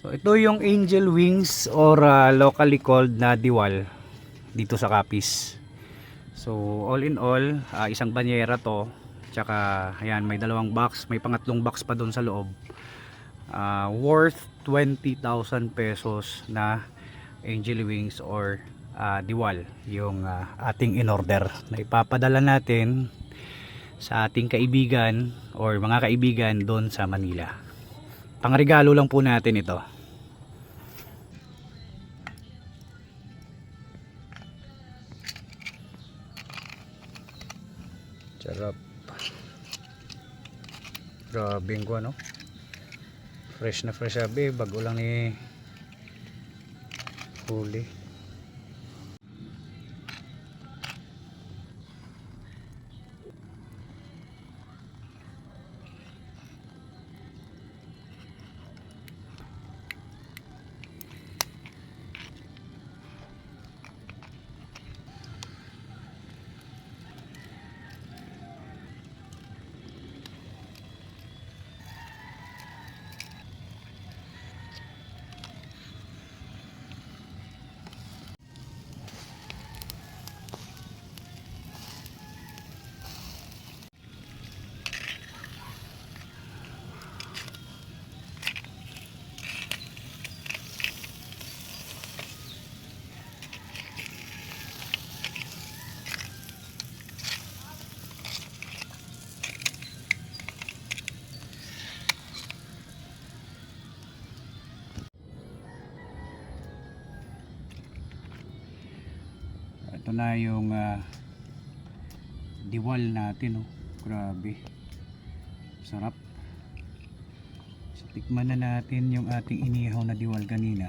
So ito yung angel wings or locally called na diwal dito sa Capiz. So all in all, isang banyera to. Tsaka ayan, may dalawang box, may pangatlong box pa doon sa loob. Worth 20,000 pesos na angel wings or diwal yung ating in order na ipapadala natin sa ating kaibigan or mga kaibigan doon sa Manila. Pangregalo lang po natin ito. Sarap. Grabe ko ano. Fresh na fresh sabi, bago lang ni huli. Ito na yung diwal natin, oh. Grabe. Sarap. So, tikman na natin yung ating inihaw na diwal kanina.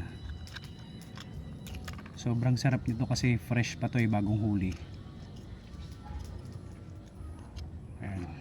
Sobrang sarap nito kasi fresh pa to, bagong huli. Ayan.